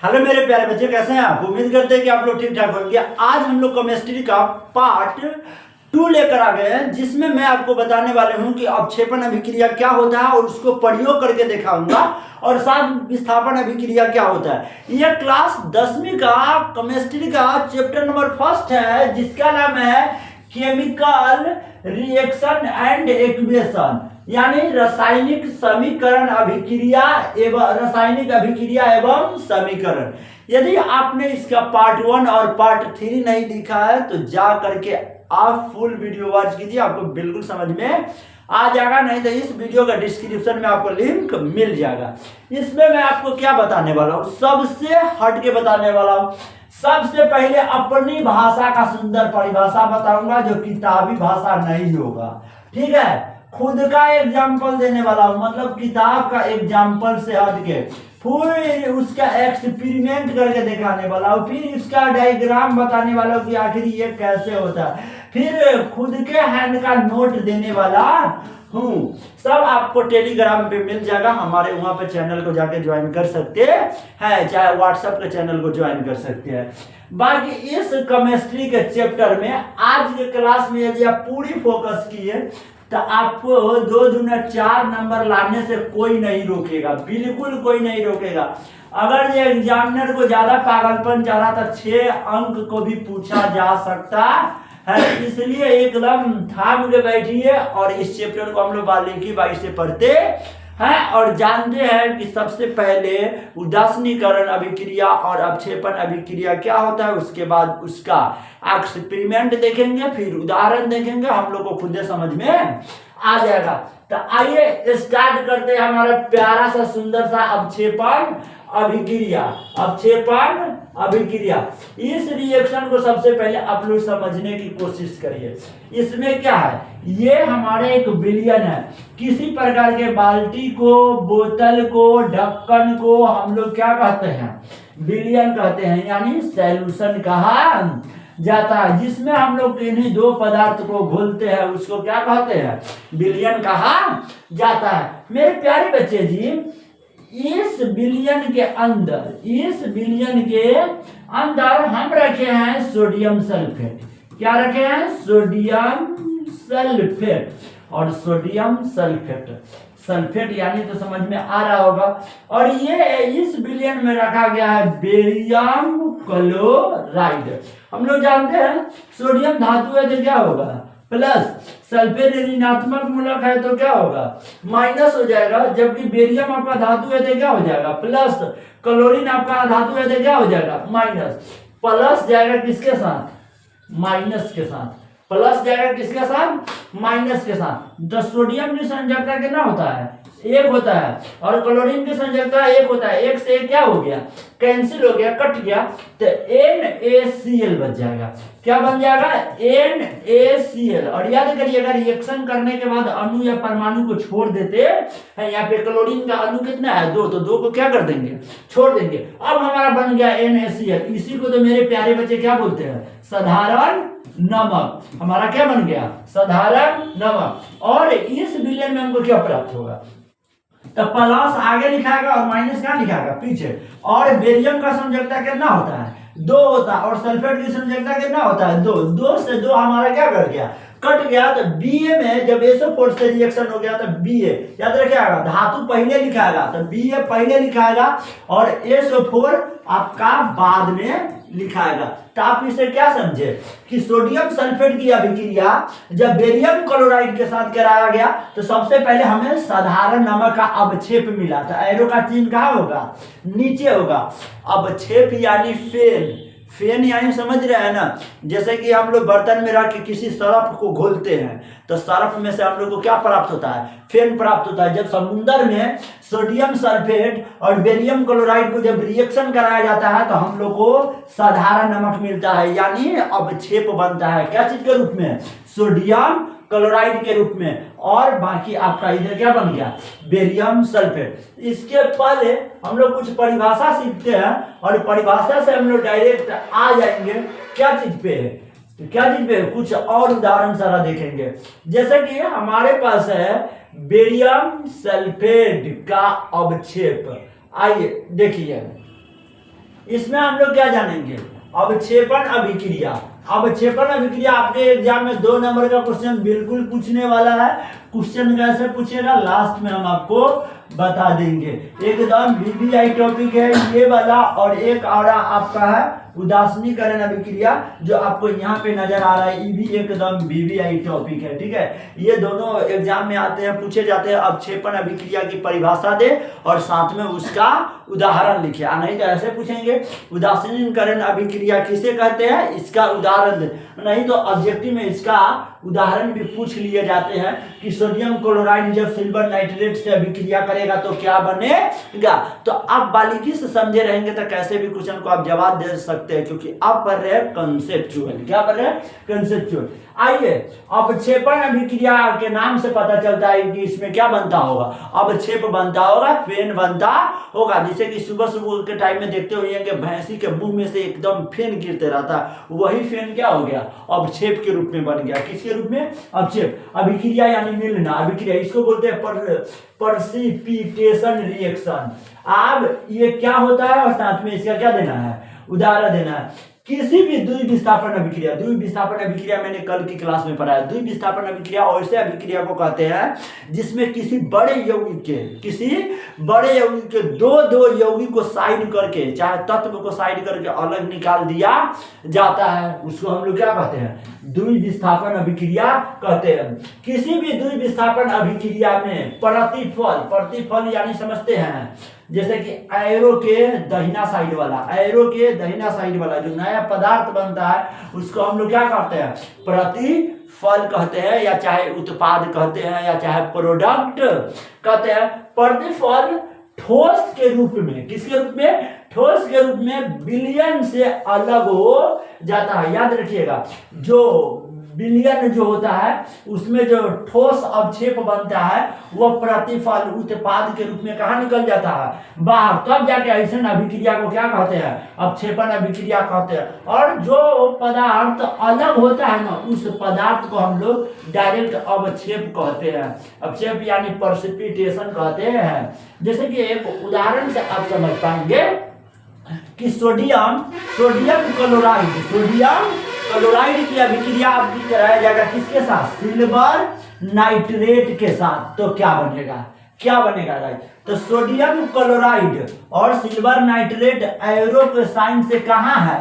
Hello मेरे प्यारे बच्चे, कैसे हैं आप? उम्मीद करते हैं कि आप लोग ठीक ठाक होंगे। आज हम लोग केमिस्ट्री का पार्ट 2 लेकर आ गए हैं, जिसमें मैं आपको बताने वाले हूं कि अवक्षेपण अभिक्रिया क्या होता है और उसको प्रयोग करके दिखाऊंगा, और साथ विस्थापन अभिक्रिया क्या होता है। यह क्लास 10वीं का केमिस्ट्री का चैप्टर नंबर 1 है, जिसका नाम है केमिकल रिएक्शन एंड इक्वेशन, यानी रासायनिक समीकरण अभिक्रिया एवं समीकरण। यदि आपने इसका पार्ट 1 और पार्ट 3 नहीं देखा है तो जा करके आप फुल वीडियो वॉच कीजिए, आपको बिल्कुल समझ में आ जाएगा। नहीं तो इस वीडियो का डिस्क्रिप्शन में आपको लिंक मिल जाएगा। इसमें मैं आपको क्या बताने वाला हूँ, सबसे हट के बताने वाला हूँ। सबसे पहले अपनी भाषा का सुंदर परिभाषा बताऊंगा, जो किताबी भाषा नहीं होगा, ठीक है। खुद का एग्जाम्पल देने वाला हूं, मतलब किताब का एग्जाम्पल से हट के फिर उसका एक्सपेरिमेंट करके दिखाने वाला हूं, फिर इसका डायग्राम बताने वाला हूं कि आखिर ये कैसे होता है, फिर खुद के हैंड का नोट देने वाला हूँ। सब आपको टेलीग्राम पे मिल जाएगा, हमारे वहां पे चैनल को जाके ज्वाइन कर सकते हैं, चाहे व्हाट्सएप के चैनल को ज्वाइन कर सकते हैं। बाकी इस केमिस्ट्री के चैप्टर में आज के क्लास में यदि आप पूरी फोकस किए तो आपको 2 दूना 4 नंबर लाने से कोई नहीं रोकेगा, बिल्कुल कोई नहीं रोकेगा। अगर ये एग्जामिनर को ज्यादा पागलपन चाह रहा था 6 अंक को भी पूछा जा सकता है, इसलिए एकदम थाम के बैठिए और इस चैप्टर को हम लोग बारीकी बाई से पढ़ते हैं और जानते हैं कि सबसे पहले उदासीनीकरण अभिक्रिया और अवक्षेपण अभिक्रिया क्या होता है। उसके बाद उसका एक्सपेरिमेंट देखेंगे, फिर उदाहरण देखेंगे, हम लोग को खुद समझ में आ जाएगा। तो आइए स्टार्ट करते हैं हमारा प्यारा सा सुंदर सा अवक्षेपण अभिक्रिया। अवक्षेपण अभिक्रिया, इस रिएक्शन को सबसे पहले आप लोग समझने की कोशिश करिए। इसमें क्या है, ये हमारे एक विलयन है। किसी प्रकार के बाल्टी को, बोतल को, ढक्कन को हम लोग क्या कहते हैं, विलयन कहते हैं, यानी सॉल्यूशन कहा जाता है। जिसमें हम लोग इन्हीं 2 पदार्थ को घोलते हैं, उसको क्या कहते हैं, विलयन कहा जाता है। मेरे प्यारे बच्चे जी, इस विलयन के अंदर हम रखे हैं सोडियम सल्फेट। क्या रखे हैं, सोडियम सल्फेट। और सोडियम सल्फेट यानी तो समझ में आ रहा होगा। और ये इस विलयन में रखा गया है बेरियम क्लोराइड। हम लोग जानते हैं सोडियम धातु है तो क्या होगा, प्लस। सल्फेट ऋणात्मक मूलक है तो क्या होगा, माइनस हो जाएगा। जबकि बेरियम आपका धातु है तो क्या हो जाएगा, प्लस। क्लोरीन आपका धातु है तो क्या हो जाएगा, माइनस। प्लस जाएगा किसके साथ, माइनस के साथ। प्लस जाएगा किसके साथ, माइनस के साथ। तो सोडियम की संयोजकता कितना होता है, 1 होता है, और क्लोरीन की संयोजकता 1 होता है। 1 से 1 क्या हो गया, कैंसिल हो गया, कट गया, तो NaCl बच जाएगा। क्या बन जाएगा, NaCl। और याद करिएगा, रिएक्शन करने के बाद अणु या परमाणु को छोड़ देते हैं। यहाँ पे क्लोरीन का अणु कितना है, 2, तो 2 को क्या कर देंगे, छोड़ देंगे। अब हमारा बन गया NaCl। इसी को तो मेरे प्यारे बच्चे क्या बोलते हैं, साधारण नमक। हमारा क्या बन गया, साधारण नमक। और इस विलयन में हमको क्या प्राप्त होगा, तो प्लस आगे लिखाएगा और माइनस कहाँ लिखाएगा, पीछे। और बेरियम का संयोजकता कितना होता है, 2 होता है। और सल्फेट की संयोजकता कितना होता है, 2। 2 से 2 हमारा क्या कर गया, कट गया। तो Ba में जब SO4 से रिएक्शन हो गया तो Ba याद रखिएगा, धातु पहले लिखाएगा तो Ba पहले लिखाएगा और SO4 आपका बाद में लिखाएगा। तो आप इसे क्या समझे कि सोडियम सल्फेट की अभिक्रिया जब बेरियम क्लोराइड के साथ कराया गया तो सबसे पहले हमें साधारण नमक का अवक्षेप मिला था। एरो का चिन्ह कहाँ होगा, नीचे होगा। अवक्षेप यानी फेन यानी समझ रहे हैं ना, जैसे कि हम लोग बर्तन में रख के किसी सरफ को घोलते हैं तो सरफ में से हम लोग को क्या प्राप्त होता है, फेन प्राप्त होता है। जब समुद्र में सोडियम सल्फेट और बेरियम क्लोराइड को जब रिएक्शन कराया जाता है तो हम लोग को साधारण नमक मिलता है, यानी अवक्षेप बनता है। क्या चीज के रूप में, सोडियम क्लोराइड के रूप में। और बाकी आपका इधर क्या बन गया, बेरियम सल्फेट। इसके पहले हम लोग कुछ परिभाषा सीखते हैं और परिभाषा से हम लोग डायरेक्ट आ जाएंगे क्या चीज पे, तो क्या चीज पे कुछ और उदाहरण सारा देखेंगे। जैसे कि हमारे पास है बेरियम सल्फेट का अवक्षेप। आइए देखिए, इसमें हम लोग क्या जानेंगे, अवक्षेपण अभिक्रिया। अवक्षेपण अभिक्रिया आपके एग्जाम में 2 नंबर का क्वेश्चन बिल्कुल पूछने वाला है। क्वेश्चन कैसे पूछेगा लास्ट में हम आपको बता देंगे। एकदम बीबीआई टॉपिक है ये वाला, और एक और आपका है उदासीनीकरण अभिक्रिया जो आपको यहाँ पे नजर आ रहा है, ये भी एकदम बीबीआई टॉपिक है। ठीक है, ये दोनों एग्जाम में आते हैं, पूछे जाते हैं। अवक्षेपण अभिक्रिया की परिभाषा दे और साथ में उसका उदाहरण लिखे, नहीं तो ऐसे पूछेंगे उदासीनीकरण अभिक्रिया किसे कहते हैं, इसका उदाहरण दे, नहीं तो ऑब्जेक्टिव में इसका उदाहरण भी पूछ लिए जाते हैं कि सोडियम क्लोराइड जब सिल्वर नाइट्रेट से अभिक्रिया करेगा तो क्या बनेगा। तो आप बारीकी से समझे रहेंगे तो कैसे भी क्वेश्चन को आप जवाब दे सकते हैं, क्योंकि आप पढ़ रहे हैं कंसेप्चुअल। क्या पढ़ रहे हैं, कंसेप्चुअल। आइए, अवक्षेपण अभिक्रिया के नाम से पता चलता है कि इसमें क्या बनता होगा, अवक्षेप बनता होगा, फेन बनता होगा। जैसे कि सुबह सुबह के टाइम में देखते हुए कि भैंसी के मुंह में से एकदम फेन गिरते रहता है, वही फेन क्या हो गया, अवक्षेप के रूप में बन गया। किसके रूप में, अवक्षेप। अभिक्रिया यानी मिलना, अभिक्रिया इसको बोलते हैं प्रेसिपिटेशन रिएक्शन। अब ये क्या होता है और साथ में इसका क्या देना है, उदाहरण देना है। किसी भी द्विविस्थापन अभिक्रिया, द्विविस्थापन अभिक्रिया मैंने कल की क्लास में पढ़ाया। द्विविस्थापन अभिक्रिया ऐसे अभिक्रिया को कहते हैं जिसमें किसी बड़े यौगिक के दो यौगिक को साइड करके, चाहे तत्व को साइड करके अलग निकाल दिया जाता है, उसको हम लोग क्या कहते हैं, द्विविस्थापन अभिक्रिया कहते हैं। किसी भी द्विविस्थापन अभिक्रिया में प्रतिफल यानी समझते हैं, जैसे कि एरो के दाहिना साइड वाला जो नया पदार्थ बनता है उसको हम लोग क्या कहते हैं, प्रतिफल कहते हैं, या चाहे उत्पाद कहते हैं, या चाहे प्रोडक्ट कहते हैं। प्रतिफल ठोस के रूप में, किसके रूप में, ठोस के रूप में विलयन से अलग हो जाता है। याद रखिएगा, जो विलयन जो होता है उसमें जो ठोस अवक्षेप बनता है वो प्रतिफल उत्पाद के रूप में कहाँ निकल जाता है, बाहर। तब जाके ऐसे अभिक्रिया को क्या कहते हैं, अवक्षेपण अभिक्रिया कहते हैं। और जो पदार्थ अलग होता है ना, उस पदार्थ को हम लोग डायरेक्ट अवक्षेप कहते हैं। अवक्षेप यानी प्रेसिपिटेशन कहते हैं। जैसे कि एक उदाहरण से आप समझ पाएंगे कि सोडियम क्लोराइड की अभिक्रिया आपकी कराया जाएगा किसके साथ, सिल्वर नाइट्रेट के साथ। तो क्या बनेगा राइट, तो सोडियम क्लोराइड और सिल्वर नाइट्रेट एरो के साइन से कहाँ है,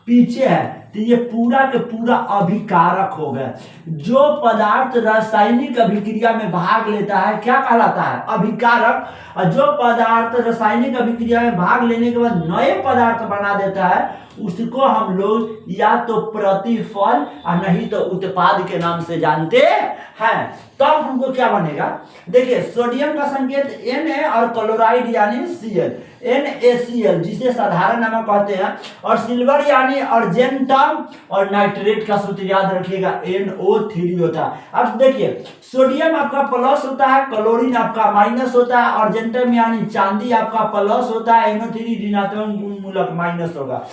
पीछे है। तो ये पूरा के पूरा अभिकारक हो गया। जो पदार्थ रासायनिक अभिक्रिया में भाग लेता है क्या कहलाता है, अभिकारक। और जो पदार्थ रासायनिक अभिक्रिया में भाग लेने के बाद नए पदार्थ बना देता है उसको हम लोग या तो प्रतिफल और नहीं तो उत्पाद के नाम से जानते हैं। तब हमको क्या बनेगा, देखिए सोडियम का संकेत N है और क्लोराइड यानी Cl, NaCl जिसे साधारण नमक कहते हैं, और सिल्वर यानी अर्जेंटम, और नाइट्रेट का सूत्र याद रखिएगा NO3 होता है। अब देखिए सोडियम आपका प्लस होता है, क्लोरीन आपका माइनस होता है, अर्जेंटम यानी चांदी आपका प्लस होता है, NO3 ऋणात्मक मूलक माइनस होगा।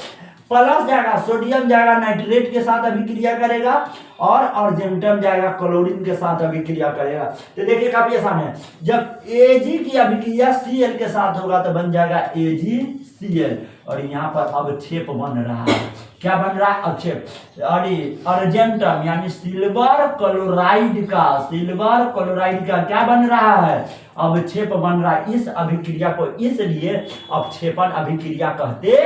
प्लस जाएगा, सोडियम जाएगा नाइट्रेट के साथ अभिक्रिया करेगा, और अर्जेंटम जाएगा क्लोरीन के साथ अभिक्रिया करेगा। तो देखिए काफी आसान है, जब Ag की अभिक्रिया Cl के साथ होगा तो बन जाएगा AgCl, और यहाँ पर अवक्षेप बन रहा है। क्या बन रहा है, अवक्षेप। अर्जेंटम यानी सिल्वर क्लोराइड का क्या बन रहा है, अवक्षेप बन रहा है। इस अभिक्रिया को इसलिए अवक्षेपण अभिक्रिया कहते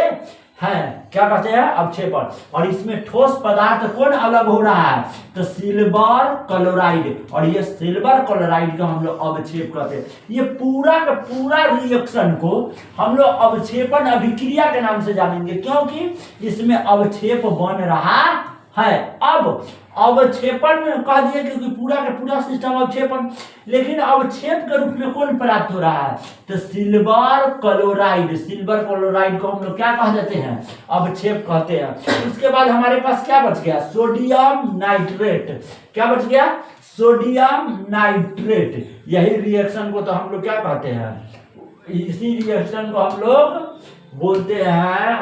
हैं। क्या कहते हैं, अवक्षेपण। और इसमें ठोस पदार्थ कौन अलग हो रहा है, तो सिल्वर क्लोराइड, और ये सिल्वर क्लोराइड को हम लोग अवक्षेप कहते हैं। ये पूरा का पूरा रिएक्शन को हम लोग अवक्षेपण अभिक्रिया के नाम से जानेंगे, क्योंकि इसमें अवक्षेप बन रहा है। अब अवक्षेपण कह दिए क्योंकि पूरा का पूरा सिस्टम अवक्षेपण, लेकिन अवक्षेप के रूप में कौन प्राप्त हो रहा है, तो सिल्वर क्लोराइड को हम लोग क्या कह देते हैं, अवक्षेप कहते हैं। उसके बाद हमारे पास क्या बच गया, सोडियम नाइट्रेट। क्या बच गया, सोडियम नाइट्रेट। यही रिएक्शन को तो हम लोग क्या कहते हैं, इसी रिएक्शन को हम लोग बोलते हैं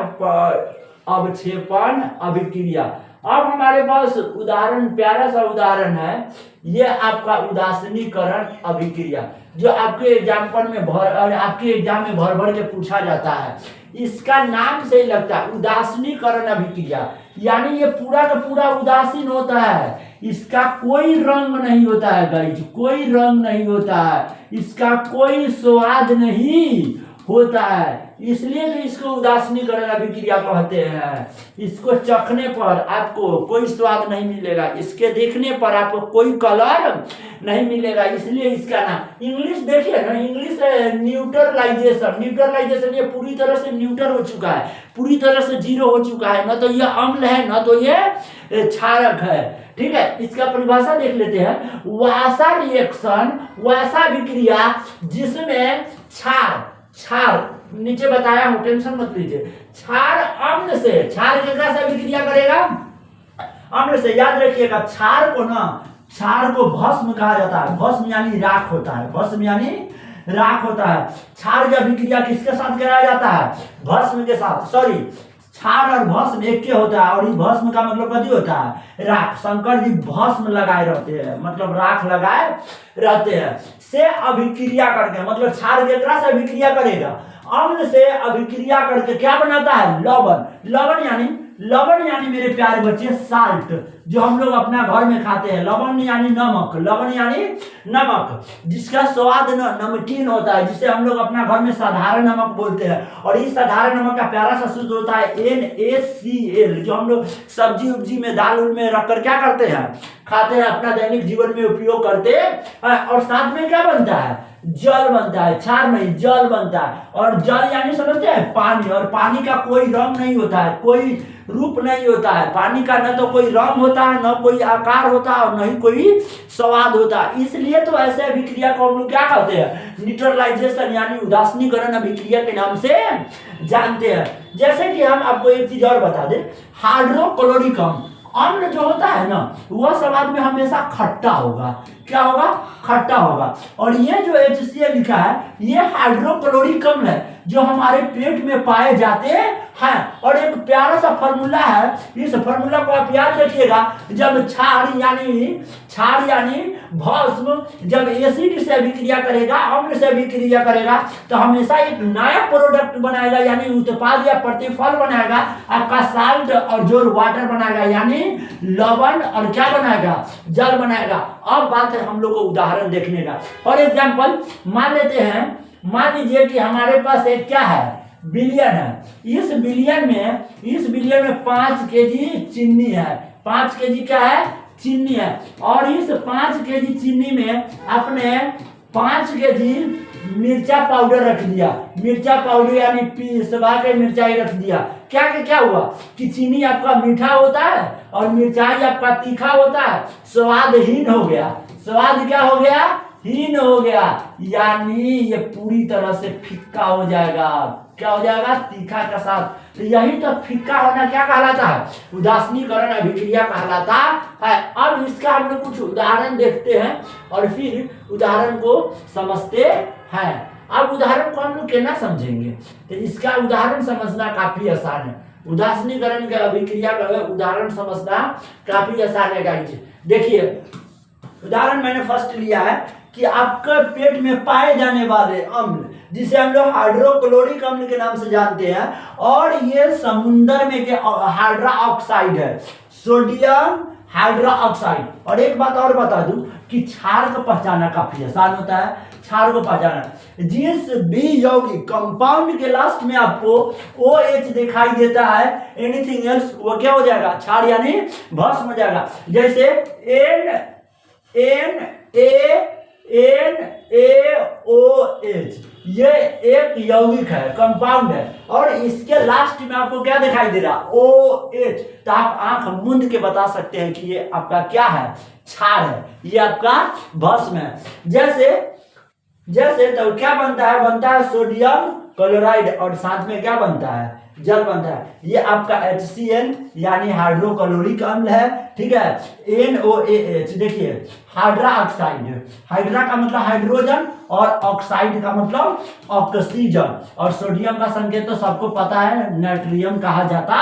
अवक्षेपण अभिक्रिया। अब हमारे पास उदाहरण, प्यारा सा उदाहरण है, ये आपका उदासीनीकरण अभिक्रिया, जो आपके एग्जाम्पल में आपके एग्जाम में भर भर के पूछा जाता है। इसका नाम से ही लगता है उदासीनीकरण अभिक्रिया, यानी ये पूरा का पूरा उदासीन होता है, इसका कोई रंग नहीं होता है गाइस, कोई रंग नहीं होता है, इसका कोई स्वाद नहीं होता है, इसलिए तो इसको उदासीनीकरण अभिक्रिया कहते हैं। इसको चखने पर आपको कोई स्वाद नहीं मिलेगा, इसके देखने पर आपको कोई कलर नहीं मिलेगा, इसलिए इसका नाम। इंग्लिश देखिए ना, इंग्लिश न्यूट्रलाइजेशन, न्यूट्रलाइजेशन ये पूरी तरह से न्यूट्रल हो चुका है, पूरी तरह से जीरो हो चुका है, न तो ये अम्ल है न तो ये क्षारक है। ठीक है, इसका परिभाषा देख लेते हैं। वैसा रिएक्शन, वैसा अभिक्रिया जिसमें क्षार नीचे बताया हूं, टेंशन मत लीजिए। क्षार अम्ल से, क्षार केकरा से अभिक्रिया करेगा? अम्ल से। याद रखिएगा, क्षार को ना, क्षार को भस्म कहा जाता है, भस्म यानी राख होता है, भस्म यानी राख होता है। क्षार की अभिक्रिया किसके साथ कराया जाता है? भस्म के साथ। सॉरी, क्षार और भस्म एक के होता है, और इस भस्म का मतलब कथी होता है? राख। शंकर जी भस्म लगाए रहते हैं, मतलब राख लगाए रहते हैं, से अभिक्रिया करके, मतलब क्षार केकरा से अभिक्रिया करेगा? अम्ल से अभिक्रिया करके क्या बनाता है? लवण। लवण यानी मेरे प्यारे बच्चे साल्ट, जो हम लोग अपना घर में खाते हैं। लवण यानी नमक, लवण यानी नमक, जिसका स्वाद नमकीन होता है, जिसे हम लोग अपना घर में साधारण नमक बोलते हैं। और इस साधारण नमक का प्यारा सा सूत्र होता है NaCl, जो हम लोग सब्जी उब्जी में, दाल उल में रखकर क्या करते हैं? खाते हैं, अपना दैनिक जीवन में उपयोग करते हैं। और साथ में क्या बनता है? जल बनता है, क्षार नहीं, जल बनता है। और जल यानी समझते हैं पानी, और पानी का कोई रंग नहीं होता है, कोई रूप नहीं होता है। पानी का न तो कोई रंग होता है, न कोई आकार होता है, और न ही कोई स्वाद होता है। इसलिए तो ऐसे अभिक्रिया को हम लोग क्या कहते हैं? न्यूट्रलाइजेशन यानी उदासीनीकरण अभिक्रिया के नाम से जानते हैं। जैसे कि हम आपको एक चीज और बता दें, हाइड्रोक्लोरिक अम्ल जो होता है ना, वह स्वाद में हमेशा खट्टा होगा। क्या होगा? खट्टा होगा। और ये जो HCl लिखा है, ये हाइड्रोक्लोरिक अम्ल है, जो हमारे पेट में पाए जाते हैं। और एक प्यारा सा फॉर्मूला है, इस फॉर्मूला को आप याद रखिएगा। जब क्षार यानी भस्म जब एसिड से अभिक्रिया करेगा, अम्ल से अभिक्रिया करेगा, तो हमेशा एक नया प्रोडक्ट बनाएगा, यानी उत्पाद या प्रतिफल बनाएगा, आपका साल्ट, और जो वाटर बनाएगा यानी लवण, और क्या बनाएगा? जल बनाएगा। अब बात है हम लोग को उदाहरण देखने का। फॉर एग्जाम्पल मान लेते हैं, मान लीजिए कि हमारे पास एक क्या है? बिलियन है। इस बिलियन में 5 केजी चीनी है। 5 केजी क्या है? चीनी है। और इस 5 केजी चीनी में आपने 5 केजी मिर्चा पाउडर रख दिया। मिर्चा पाउडर यानी पिसवा के मिर्चाई रख दिया। क्या हुआ कि चीनी आपका मीठा होता है और मिर्चाई आपका तीखा होता है, स्वादहीन हो गया। स्वाद क्या हो गया? हीन हो गया, यानी ये पूरी तरह से फिक्का हो जाएगा। क्या हो जाएगा? तीखा के साथ। तो यही तो फिक्का होना क्या कहलाता है? उदासीनीकरण अभिक्रिया कहलाता है। अब इसका हम लोग कुछ उदाहरण देखते हैं और फिर उदाहरण को समझते हैं। अब उदाहरण को हम लोग क्या समझेंगे, तो इसका उदाहरण समझना काफी आसान है। उदासीनीकरण के अभिक्रिया का उदाहरण समझना काफी आसान है गाइस। देखिए, उदाहरण मैंने फर्स्ट लिया है कि आपके पेट में पाए जाने वाले अम्ल, जिसे हम लोग हाइड्रोक्लोरिक अम्ल के नाम से जानते हैं, और ये समुद्र में के हाइड्रा ऑक्साइड है, सोडियम हाइड्रा ऑक्साइड। और एक बात और बता दूं कि क्षार को पहचाना काफी आसान होता है। क्षार को पहचाना, जिस भी यौगिक कंपाउंड के लास्ट में आपको OH दिखाई देता है, एनीथिंग एल्स, वो क्या हो जाएगा? क्षार यानी भस्म हो जाएगा। जैसे NaOH, ये एक यौगिक है, कंपाउंड है, और इसके लास्ट में आपको क्या दिखाई दे रहा? OH। तो आप आंख मूंद के बता सकते हैं कि ये आपका क्या है? क्षार है, ये आपका भस्म है। जैसे तो क्या बनता है? बनता है सोडियम क्लोराइड, और साथ में क्या बनता है? जल बनता है। ये आपका HCl यानी हाइड्रोक्लोरिक अम्ल है, ठीक है। NOAH देखिए हाइड्रा ऑक्साइड, हाइड्रा का मतलब हाइड्रोजन और ऑक्साइड का मतलब ऑक्सीजन, और सोडियम का संकेत तो सबको पता है, नाइट्रियम कहा जाता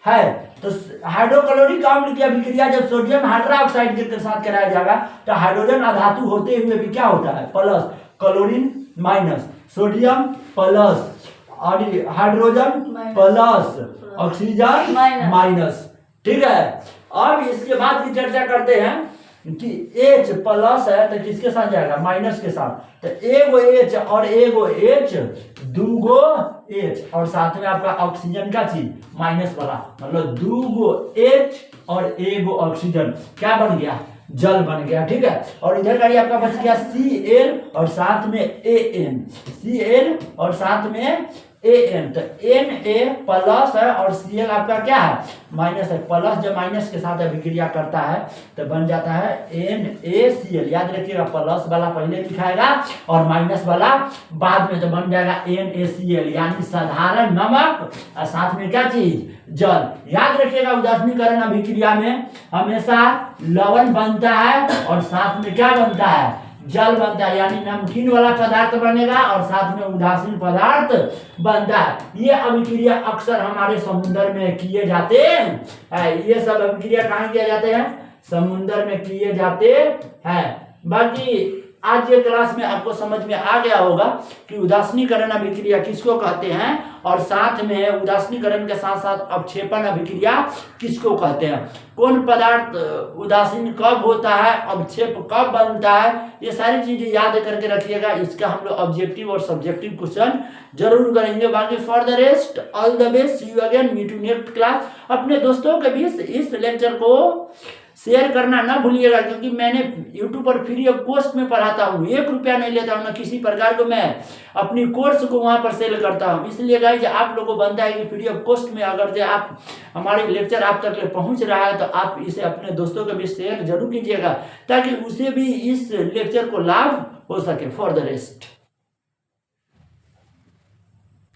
है। तो हाइड्रोक्लोरिक अम्ल की अभिक्रिया जब सोडियम हाइड्रा ऑक्साइड के साथ कराया जाएगा तो हाइड्रोजन अधातु होते हुए भी क्या होता है, plus, chlorine minus, sodium plus और हाइड्रोजन प्लस, ऑक्सीजन माइनस, ठीक है। अब इसके बाद की चर्चा करते हैं कि H प्लस है तो किसके साथ जाएगा, माइनस के साथ, तो एगो H और एगो H, दूगो H और साथ में आपका ऑक्सीजन का चीज माइनस वाला, मतलब दूगो H और एगो ऑक्सीजन, क्या बन गया, जल बन गया, ठीक है। और इधर का ये आपका बच गया Cl और साथ में An, Cl और साथ में An, तो Na प्लस है और Cl आपका क्या है, माइनस है। प्लस जब माइनस के साथ अभिक्रिया करता है तो बन जाता है NaCl, याद रखिएगा प्लस वाला पहले लिखाएगा और माइनस वाला बाद में, तो बन जाएगा NaCl यानी साधारण नमक और साथ में क्या चीज, जल। याद रखिएगा उदासीनीकरण अभिक्रिया में हमेशा लवण बनता है और साथ में क्या बनता है, जल बनता है, यानी नमकीन वाला पदार्थ बनेगा और साथ में उदासीन पदार्थ बनता है। ये अभिक्रिया अक्सर हमारे समुद्र में किए जाते हैं, ये सब अभिक्रिया कहाँ किए जाते हैं, समुद्र में किए जाते हैं। बाकी आज के क्लास में आपको समझ में आ गया होगा कि उदासीनीकरण अभिक्रिया किसको कहते हैं और साथ में उदासीनीकरण के साथ साथ अवक्षेपण अभिक्रिया किसको कहते हैं, कौन पदार्थ उदासीन कब होता है, अवक्षेप कब बनता है, ये सारी चीजें याद करके रखिएगा। इसका हम लोग ऑब्जेक्टिव और सब्जेक्टिव क्वेश्चन जरूर करेंगे। बाकी for the rest all the best, see you again, meet you next class. अपने दोस्तों के बीच इस लेक्चर को शेयर करना ना भूलिएगा, क्योंकि मैंने YouTube पर फ्री ऑफ कॉस्ट में पढ़ाता हूँ, 1 रुपया नहीं लेता हूँ, ना किसी प्रकार को मैं अपनी कोर्स को वहाँ पर सेल करता हूँ। इसलिए गाइस आप लोगों को बनता है कि फ्री ऑफ कॉस्ट में अगर जो आप हमारे लेक्चर आप तक पहुँच रहा है तो आप इसे अपने दोस्तों के बीच शेयर जरूर कीजिएगा ताकि उसे भी इस लेक्चर को लाभ हो सके। For the rest.